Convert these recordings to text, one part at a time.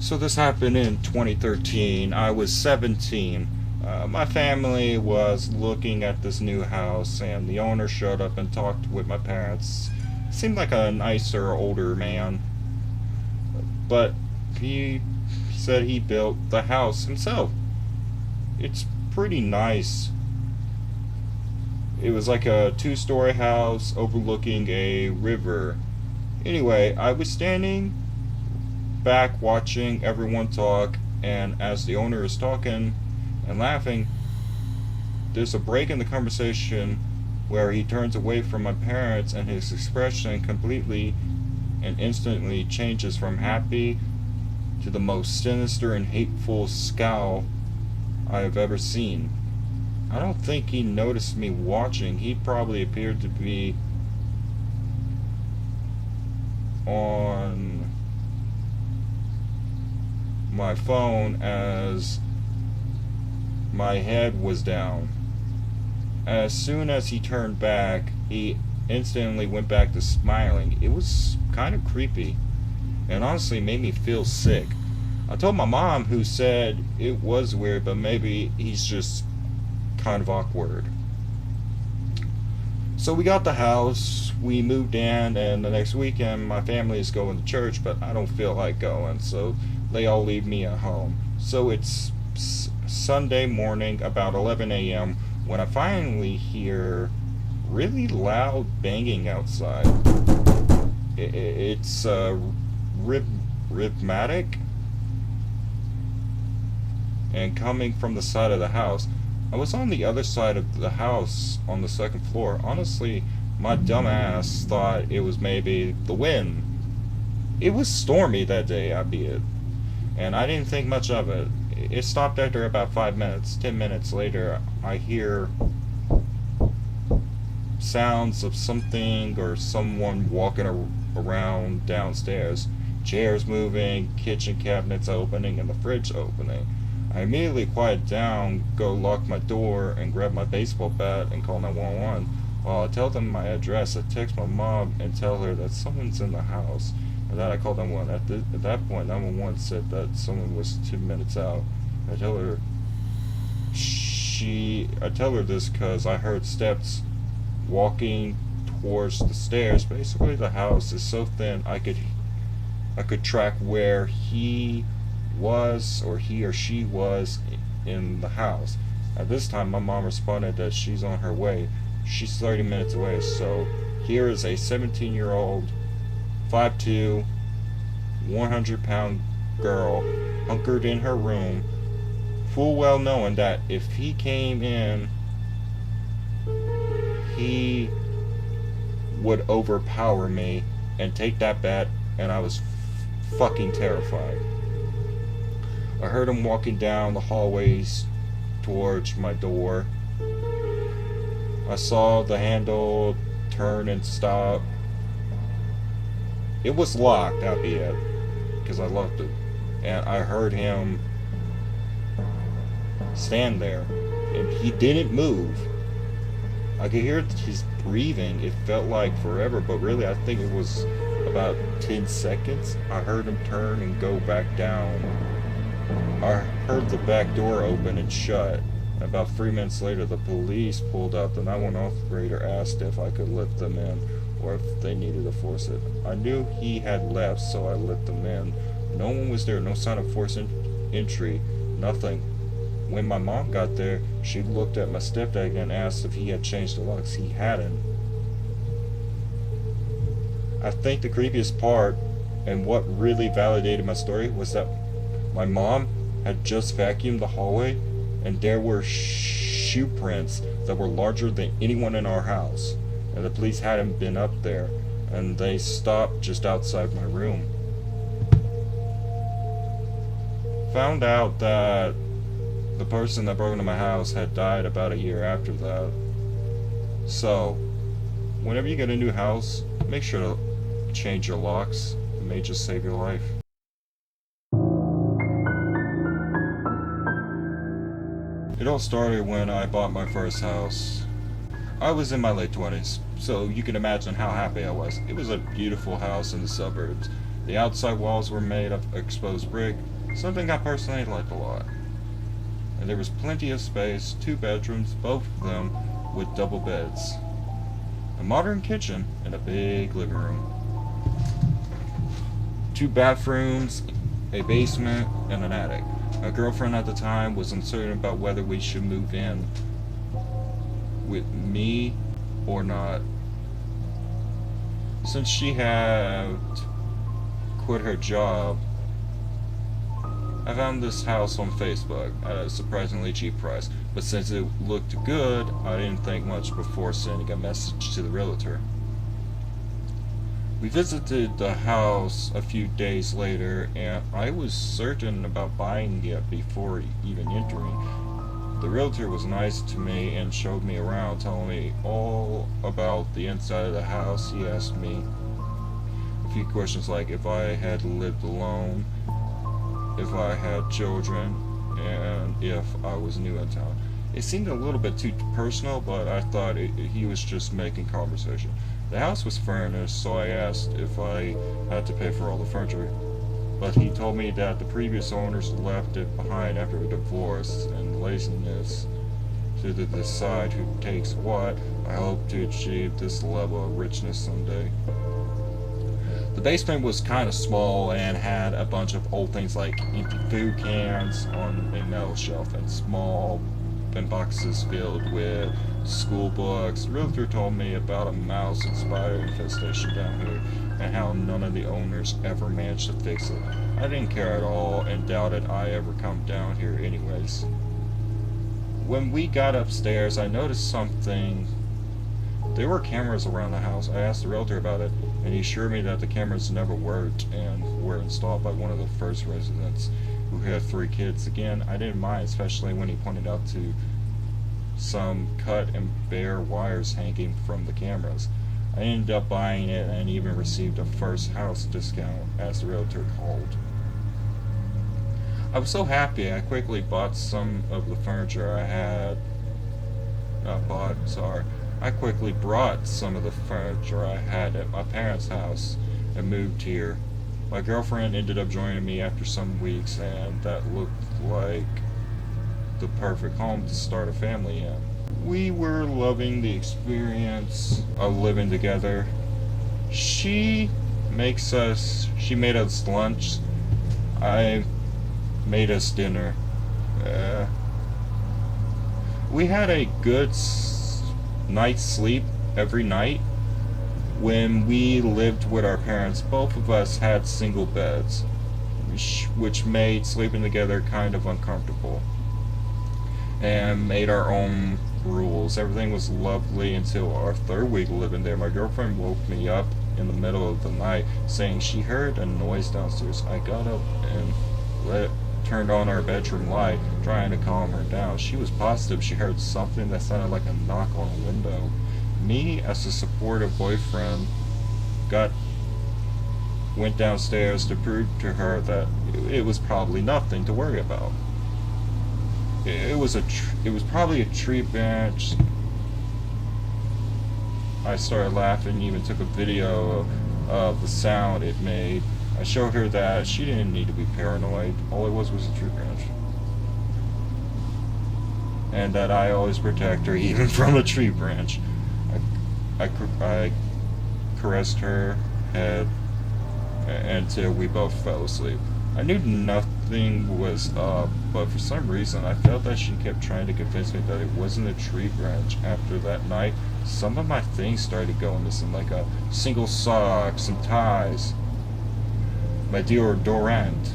So this happened in 2013. I was 17. My family was looking at this new house, and the owner showed up and talked with my parents. Seemed like a nicer, older man, but he said he built the house himself. It's pretty nice. It was like a two-story house overlooking a river. Anyway, I was standing back watching everyone talk, and as the owner is talking and laughing, there's a break in the conversation where he turns away from my parents, and his expression completely and instantly changes from happy to the most sinister and hateful scowl I have ever seen. I don't think he noticed me watching. He probably appeared to be on my phone as my head was down. As soon as he turned back, he instantly went back to smiling. It was kind of creepy and honestly made me feel sick. I told my mom, who said it was weird, but maybe he's just kind of awkward. So we got the house, we moved in, and the next weekend my family is going to church, but I don't feel like going, so they all leave me at home. So it's Sunday morning, about 11 a.m., when I finally hear really loud banging outside. It's rhythmic and coming from the side of the house. I was on the other side of the house on the second floor. Honestly, my dumb ass thought it was maybe the wind. It was stormy that day, albeit, and I didn't think much of it. It stopped after about 5 minutes. 10 minutes later, I hear sounds of something or someone walking around downstairs. Chairs moving, kitchen cabinets opening, and the fridge opening. I immediately quiet down, go lock my door, and grab my baseball bat and call 911. While I tell them my address, I text my mom and tell her that someone's in the house and that I called 911. At that point, 911 said that someone was 2 minutes out. I tell her this because I heard steps walking towards the stairs. Basically, the house is so thin I could track where he was, or he or she was, in the house. At this time, my mom responded that she's on her way. She's 30 minutes away. So here is a 17-year-old, 5'2", 100-pound girl hunkered in her room, full well knowing that if he came in, he would overpower me and take that bat, and I was fucking terrified. I heard him walking down the hallways towards my door. I saw the handle turn and stop. It was locked, albeit, because I locked it. And I heard him stand there, and he didn't move. I could hear his breathing. It felt like forever, but really I think it was about 10 seconds. I heard him turn and go back down. I heard the back door open and shut. About 3 minutes later, the police pulled up. The 911 operator asked if I could let them in or if they needed to force it. I knew he had left, so I let them in. No one was there, no sign of forced entry, nothing. When my mom got there, she looked at my stepdad and asked if he had changed the locks. He hadn't. I think the creepiest part, and what really validated my story, was that my mom had just vacuumed the hallway, and there were shoe prints that were larger than anyone in our house. And the police hadn't been up there, and they stopped just outside my room. Found out that the person that broke into my house had died about a year after that. So, whenever you get a new house, make sure to change your locks. It may just save your life. It all started when I bought my first house. I was in my late 20s, so you can imagine how happy I was. It was a beautiful house in the suburbs. The outside walls were made of exposed brick, something I personally liked a lot. And there was plenty of space, 2 bedrooms, both of them with double beds, a modern kitchen, and a big living room. 2 bathrooms, a basement, and an attic. My girlfriend at the time was uncertain about whether we should move in with me or not, since she had quit her job. I found this house on Facebook at a surprisingly cheap price, but since it looked good, I didn't think much before sending a message to the realtor. We visited the house a few days later, and I was certain about buying it before even entering. The realtor was nice to me and showed me around, telling me all about the inside of the house. He asked me a few questions like if I had lived alone, if I had children, and if I was new in town. It seemed a little bit too personal, but I thought he was just making conversation. The house was furnished, so I asked if I had to pay for all the furniture. But he told me that the previous owners left it behind after a divorce, and laziness to decide who takes what. I hope to achieve this level of richness someday. The basement was kind of small and had a bunch of old things like empty food cans on a metal shelf and small boxes filled with school books. The realtor told me about a mouse and spider infestation down here and how none of the owners ever managed to fix it. I didn't care at all and doubted I ever come down here anyways. When we got upstairs, I noticed something. There were cameras around the house. I asked the realtor about it, and he assured me that the cameras never worked and were installed by one of the first residents who had 3 kids. Again, I didn't mind, especially when he pointed out to some cut and bare wires hanging from the cameras. I ended up buying it and even received a first house discount, as the realtor called. I was so happy, I quickly bought some of the furniture I had. I quickly brought some of the furniture I had at my parents' house and moved here. My girlfriend ended up joining me after some weeks, and that looked like the perfect home to start a family in. We were loving the experience of living together. She made us lunch. I made us dinner. We had a good night's sleep every night. When we lived with our parents, both of us had single beds, which made sleeping together kind of uncomfortable, and made our own rules. Everything was lovely until our 3rd week living there. My girlfriend woke me up in the middle of the night saying she heard a noise downstairs. I got up and turned on our bedroom light, trying to calm her down. She was positive she heard something that sounded like a knock on a window. Me, as a supportive boyfriend, went downstairs to prove to her that it was probably nothing to worry about. It was probably a tree branch. I started laughing, even took a video of the sound it made. I showed her that she didn't need to be paranoid. All it was a tree branch. And that I always protect her, even from a tree branch. I caressed her head until we both fell asleep. I knew nothing was up, but for some reason I felt that she kept trying to convince me that it wasn't a tree branch. After that night, some of my things started going missing, like a single sock, some ties, my deodorant,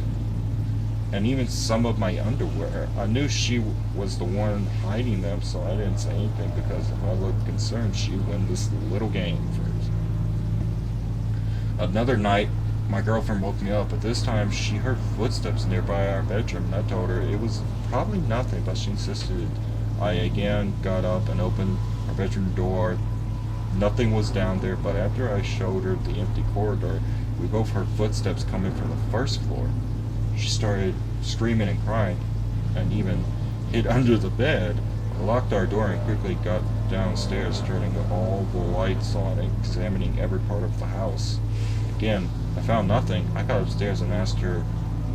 and even some of my underwear. I knew she was the one hiding them, so I didn't say anything, because if I looked concerned, she'd win this little game first. Another night, my girlfriend woke me up, but this time she heard footsteps nearby our bedroom, and I told her it was probably nothing, but she insisted. I again got up and opened our bedroom door. Nothing was down there, but after I showed her the empty corridor, we both heard footsteps coming from the first floor. She started screaming and crying, and even hid under the bed. I locked our door and quickly got downstairs, turning all the lights on and examining every part of the house. Again, I found nothing. I got upstairs and asked her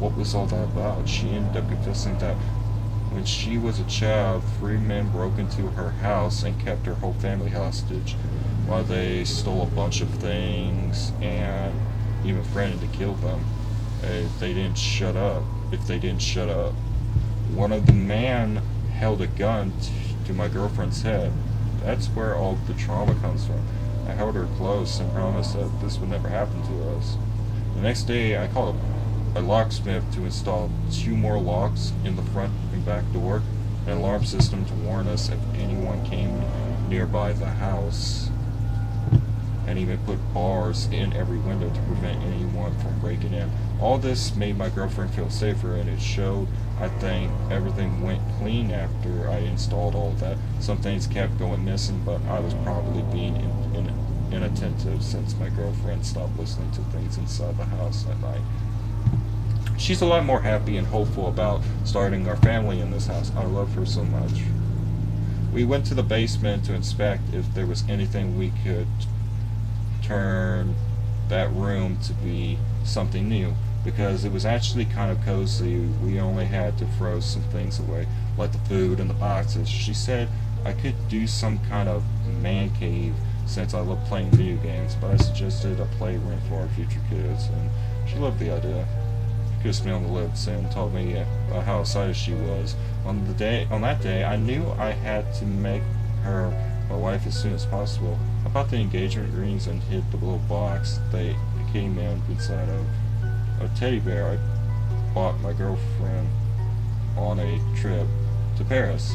what was all that about. She ended up confessing that when she was a child, 3 men broke into her house and kept her whole family hostage, while they stole a bunch of things and even threatened to kill them if they didn't shut up. One of the men held a gun to my girlfriend's head. That's where all the trauma comes from. I held her close and promised that this would never happen to us. The next day, I called a locksmith to install 2 more locks in the front and back door, an alarm system to warn us if anyone came nearby the house, and even put bars in every window to prevent anyone from breaking in. All this made my girlfriend feel safer, and it showed, I think, everything went clean after I installed all that. Some things kept going missing, but I was probably being inattentive since my girlfriend stopped listening to things inside the house at night. She's a lot more happy and hopeful about starting our family in this house. I love her so much. We went to the basement to inspect if there was anything we could turn that room to be something new, because it was actually kind of cozy. We only had to throw some things away, like the food and the boxes. She said I could do some kind of man cave since I love playing video games, but I suggested a playroom for our future kids, and she loved the idea. Kissed me on the lips and told me how excited she was. On that day, I knew I had to make her my wife as soon as possible. I bought the engagement rings and hid the little box they came in inside of a teddy bear I bought my girlfriend on a trip to Paris.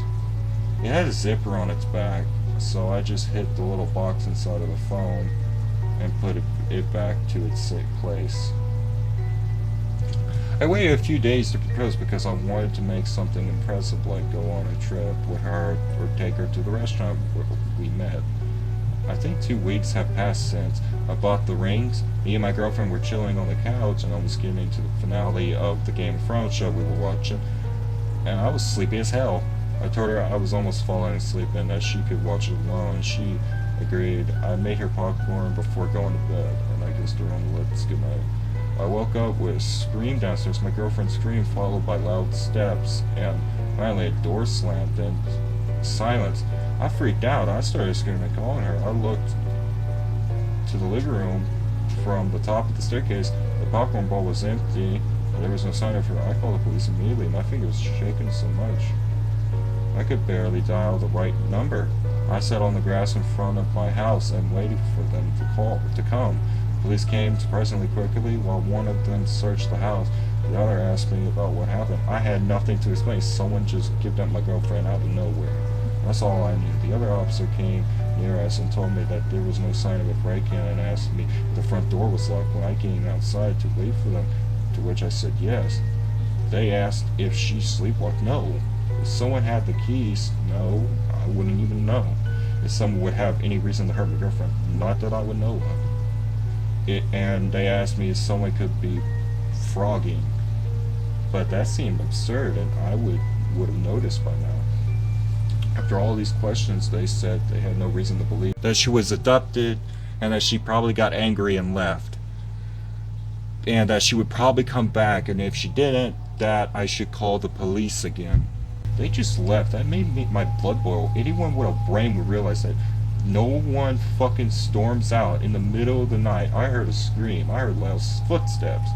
It had a zipper on its back, so I just hid the little box inside of the phone and put it back to its safe place. I waited a few days to propose because I wanted to make something impressive, like go on a trip with her or take her to the restaurant where we met. I think 2 weeks have passed since I bought the rings. Me and my girlfriend were chilling on the couch, and I was getting to the finale of the Game of Thrones show we were watching, and I was sleepy as hell. I told her I was almost falling asleep and that she could watch it alone. She agreed. I made her popcorn before going to bed, and I kissed her on the lips goodnight. I woke up with a scream downstairs. My girlfriend screamed, followed by loud steps, and finally a door slammed and silence. I freaked out. I started screaming and calling her. I looked to the living room from the top of the staircase. The popcorn bowl was empty, and there was no sign of her. I called the police immediately. My finger was shaking so much I could barely dial the right number. I sat on the grass in front of my house and waited for them to come. Police came surprisingly quickly. While one of them searched the house, the other asked me about what happened. I had nothing to explain. Someone just kidnapped my girlfriend out of nowhere. That's all I knew. The other officer came near us and told me that there was no sign of a break-in and asked me if the front door was locked when I came outside to wait for them, to which I said yes. They asked if she sleepwalked. No. If someone had the keys, no, I wouldn't even know. If someone would have any reason to hurt my girlfriend, not that I would know of. And they asked me if someone could be frogging, but that seemed absurd, and I would have noticed by now. After all these questions, they said they had no reason to believe that she was abducted, and that she probably got angry and left, and that she would probably come back, and if she didn't, that I should call the police again. They just left. That made my blood boil. Anyone with a brain would realize that no one fucking storms out in the middle of the night. I heard a scream. I heard loud footsteps.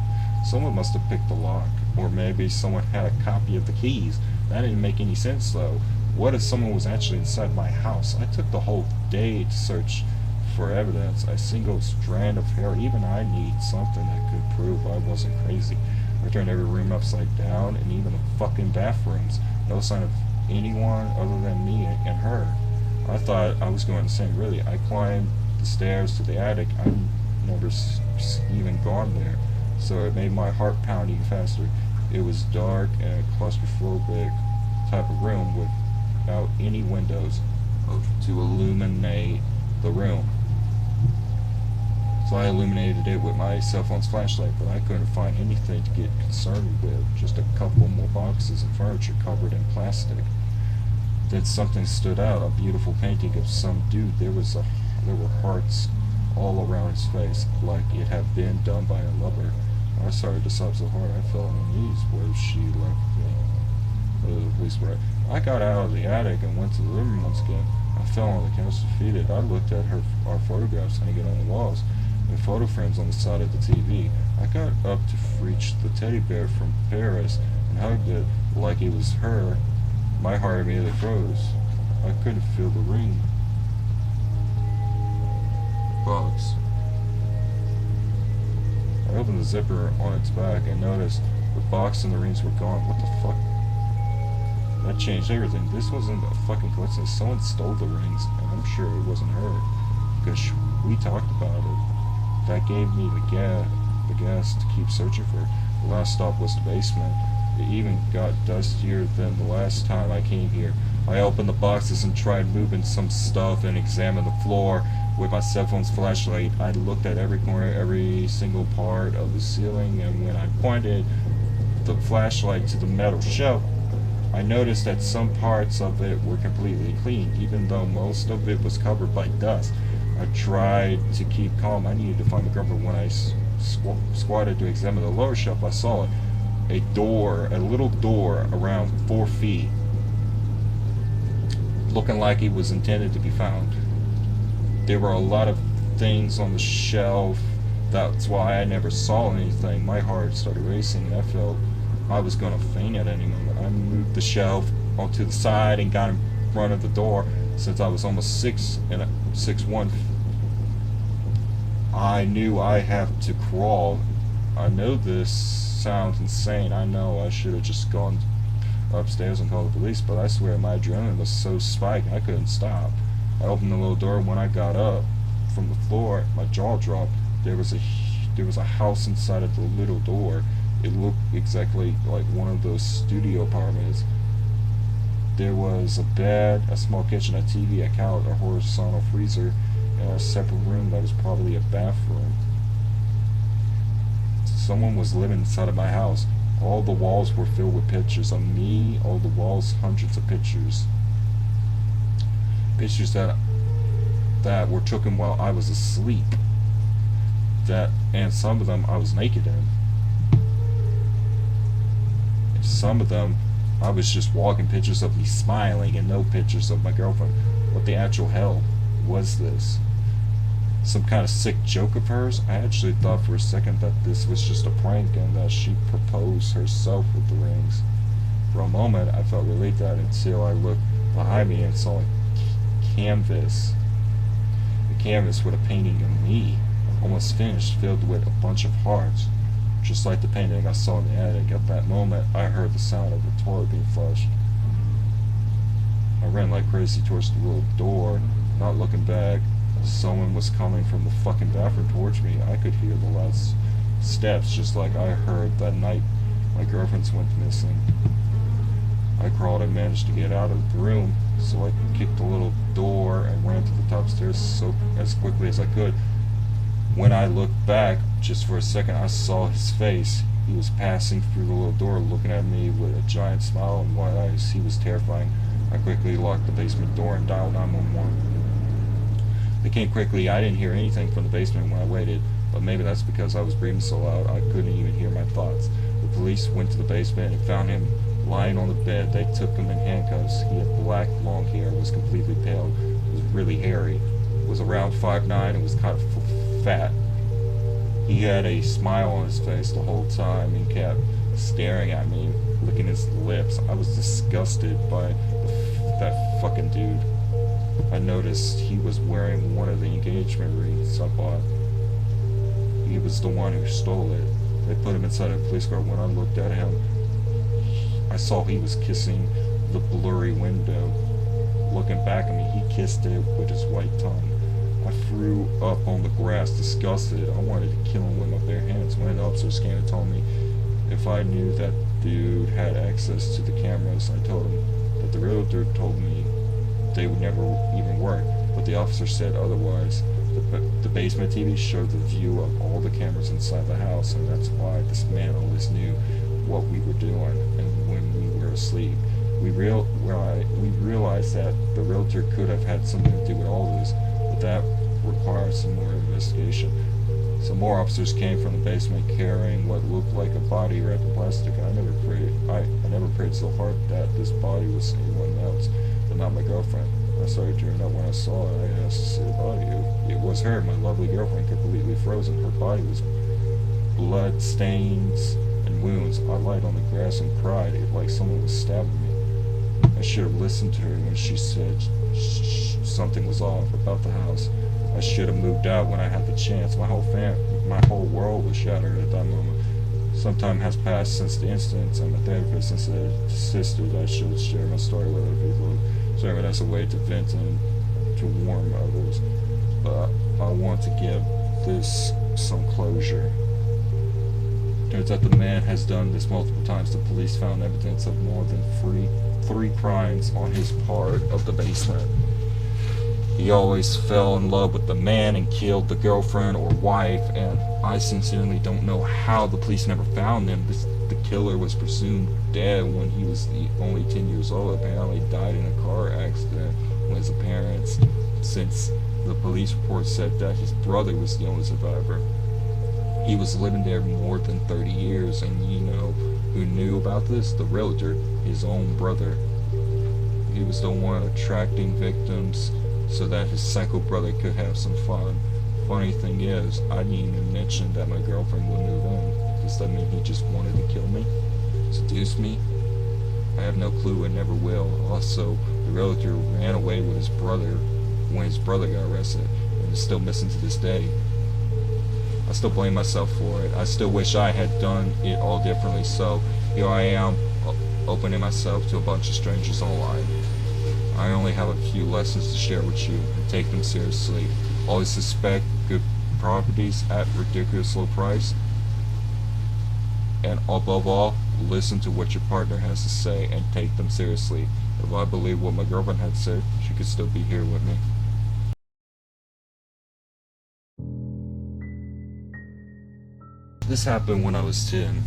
Someone must have picked the lock, or maybe someone had a copy of the keys. That didn't make any sense, though. What if someone was actually inside my house? I took the whole day to search for evidence. A single strand of hair. Even I need something that could prove I wasn't crazy. I turned every room upside down, and even the fucking bathrooms. No sign of anyone other than me and her. I thought I was going insane, really. I climbed the stairs to the attic. I never even gone there, so it made my heart pound even faster. It was dark and a claustrophobic type of room without any windows to illuminate the room. So I illuminated it with my cell phone's flashlight, but I couldn't find anything to get concerned with. Just a couple more boxes and furniture covered in plastic. Then something stood out, a beautiful painting of some dude. There were hearts all around his face, like it had been done by a lover. I started to sob so hard I fell on my knees where she left me. At least where I got out of the attic and went to the living room once again. I fell on the couch defeated. I looked at our photographs hanging on the walls and photo frames on the side of the TV. I got up to reach the teddy bear from Paris and hugged it like it was her. My heart immediately froze. I couldn't feel the ring box. I opened the zipper on its back and noticed the box and the rings were gone. What the fuck? That changed everything. This wasn't a fucking coincidence. Someone stole the rings, and I'm sure it wasn't her, because we talked about it. That gave me the gas to keep searching for her. The last stop was the basement. It even got dustier than the last time I came here. I opened the boxes and tried moving some stuff and examined the floor with my cell phone's flashlight. I looked at every corner, every single part of the ceiling, and when I pointed the flashlight to the metal shelf, I noticed that some parts of it were completely clean, even though most of it was covered by dust. I tried to keep calm. I needed to find the girlfriend. When I squatted to examine the lower shelf, I saw it. A little door around 4 feet, looking like it was intended to be found. There were a lot of things on the shelf. That's why I never saw anything. My heart started racing and I felt I was going to faint at any moment. I moved the shelf onto the side and got in front of the door. Since I was almost 6'1", I knew I had to crawl. I know this sounds insane. I know I should have just gone upstairs and called the police, but I swear my adrenaline was so spiked I couldn't stop. I opened the little door. When I got up from the floor, my jaw dropped. There was a house inside of the little door. It looked exactly like one of those studio apartments. There was a bed, a small kitchen, a TV, a couch, a horizontal freezer, and a separate room that was probably a bathroom. Someone was living inside of my house. All the walls were filled with pictures of me. All the walls, hundreds of pictures. Pictures that were taken while I was asleep. And some of them I was naked in. Some of them I was just walking, pictures of me smiling, and no pictures of my girlfriend. What the actual hell was this? Some kind of sick joke of hers? I actually thought for a second that this was just a prank and that she proposed herself with the rings. For a moment I felt relieved at it until I looked behind me and saw a canvas. A canvas with a painting of me, almost finished, filled with a bunch of hearts. Just like the painting I saw in the attic. At that moment, I heard the sound of the toilet being flushed. I ran like crazy towards the little door, not looking back. Someone was coming from the fucking bathroom towards me. I could hear the loud steps, just like I heard that night my girlfriend's went missing. I crawled and managed to get out of the room, so I kicked the little door and ran to the top stairs as quickly as I could. When I looked back, just for a second, I saw his face. He was passing through the little door, looking at me with a giant smile and wide eyes. He was terrifying. I quickly locked the basement door and dialed 911. They came quickly. I didn't hear anything from the basement when I waited, but maybe that's because I was breathing so loud I couldn't even hear my thoughts. The police went to the basement and found him lying on the bed. They took him in handcuffs. He had black, long hair, was completely pale, was really hairy, was around 5'9", and was kind of fat. He had a smile on his face the whole time and kept staring at me, licking his lips. I was disgusted by that fucking dude. I noticed he was wearing one of the engagement rings I bought. He was the one who stole it. They put him inside a police car. When I looked at him, I saw he was kissing the blurry window. Looking back at me, he kissed it with his white tongue. I threw up on the grass, disgusted. I wanted to kill him with my bare hands. When the officer came and told me if I knew that dude had access to the cameras, I told him that the realtor told me they would never even work, but the officer said otherwise. The basement TV showed the view of all the cameras inside the house, and that's why this man always knew what we were doing. And when we were asleep, we realized that the realtor could have had something to do with all this, but that requires some more investigation. investigation. Some more officers came from the basement carrying what looked like a body wrapped in plastic. I never prayed so hard that this body was anyone else, but not my girlfriend. I started tearing up when I saw it. I asked to see the body. It was her, my lovely girlfriend, completely frozen. Her body was blood stains and wounds. I lied on the grass and cried like someone was stabbing me. I should have listened to her when she said something was off about the house. I should have moved out when I had the chance. My whole world was shattered at that moment. Some time has passed since the incident, and my therapist insisted I should share my story with other people, serving as a way to vent and to warn others. But I want to give this some closure. Turns out the man has done this multiple times. The police found evidence of more than three crimes on his part of the basement. He always fell in love with the man and killed the girlfriend or wife, and I sincerely don't know how the police never found him. The killer was presumed dead when he was only 10 years old. Apparently died in a car accident with his parents, since the police report said that his brother was the only survivor. He was living there more than 30 years, and you know who knew about this? The realtor, his own brother. He was the one attracting victims so that his psycho brother could have some fun. Funny thing is, I didn't even mention that my girlfriend would move in. Does that mean he just wanted to kill me? Seduce me? I have no clue and never will. Also, the realtor ran away with his brother when his brother got arrested, and is still missing to this day. I still blame myself for it. I still wish I had done it all differently, so here I am, opening myself to a bunch of strangers online. I only have a few lessons to share with you, and take them seriously. Always suspect good properties at ridiculous low price, and above all, listen to what your partner has to say and take them seriously. If I believe what my girlfriend had said, she could still be here with me. This happened when I was 10.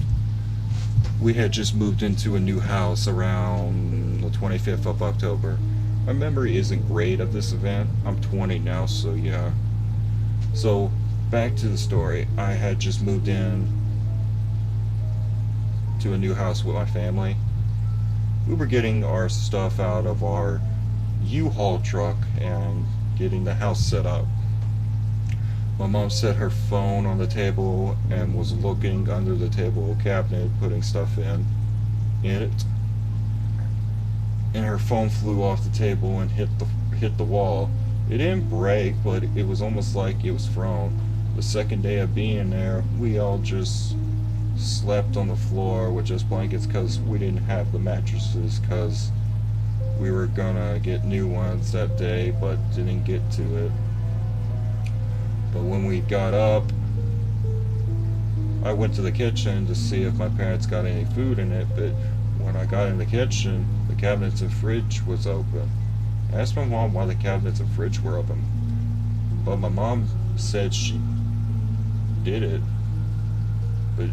We had just moved into a new house around the 25th of October. My memory isn't great of this event. I'm 20 now, so yeah. So, back to the story. I had just moved in to a new house with my family. We were getting our stuff out of our U-Haul truck and getting the house set up. My mom set her phone on the table and was looking under the table cabinet, putting stuff in it. And her phone flew off the table and hit the wall. It didn't break, but it was almost like it was thrown. The second day of being there, we all just slept on the floor with just blankets because we didn't have the mattresses, because we were gonna get new ones that day but didn't get to it. But when we got up, I went to the kitchen to see if my parents got any food in it, but when I got in the kitchen, the cabinets and fridge was open. I asked my mom why the cabinets and fridge were open, but my mom said she did it, but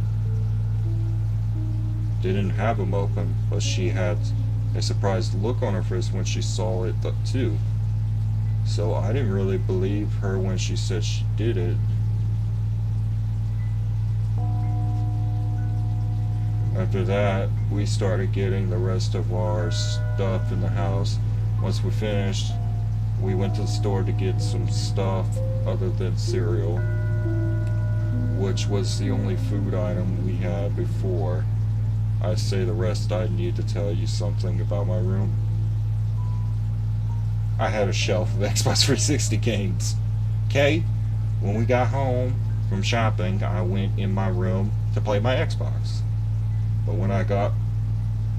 didn't have them open, but she had a surprised look on her face when she saw it too. So I didn't really believe her when she said she did it. After that, we started getting the rest of our stuff in the house. Once we finished, we went to the store to get some stuff other than cereal, which was the only food item we had before. I say the rest, I need to tell you something about my room. I had a shelf of Xbox 360 games. Okay? When we got home from shopping, I went in my room to play my Xbox. But when I got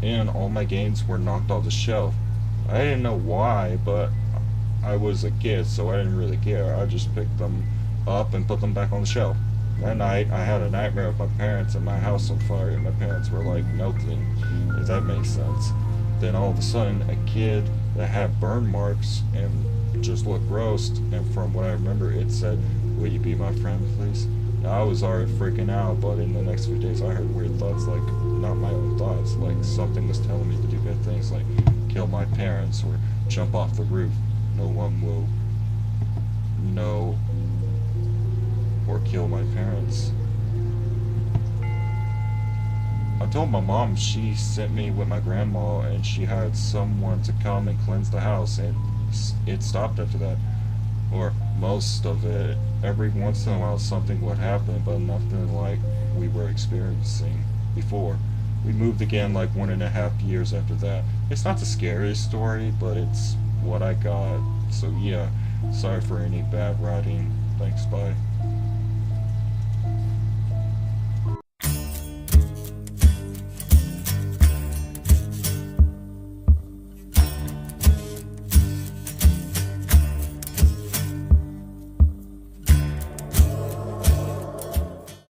in, all my games were knocked off the shelf. I didn't know why, but I was a kid, so I didn't really care. I just picked them up and put them back on the shelf. That night, I had a nightmare of my parents and my house on fire, and my parents were like melting, if that makes sense. Then all of a sudden, a kid that had burn marks and just looked gross, and from what I remember, it said, "Will you be my friend, please?" Now, I was already freaking out, but in the next few days, I heard weird thoughts, like, not my own thoughts, like something was telling me to do bad things, like kill my parents or jump off the roof. No one will know or kill my parents. I told my mom, she sent me with my grandma and she had someone to come and cleanse the house, and it stopped after that. Or most of it. Every once in a while something would happen, but nothing like we were experiencing before. We moved again like 1.5 years after that. It's not the scariest story, but it's what I got. So yeah, sorry for any bad writing. Thanks, bye.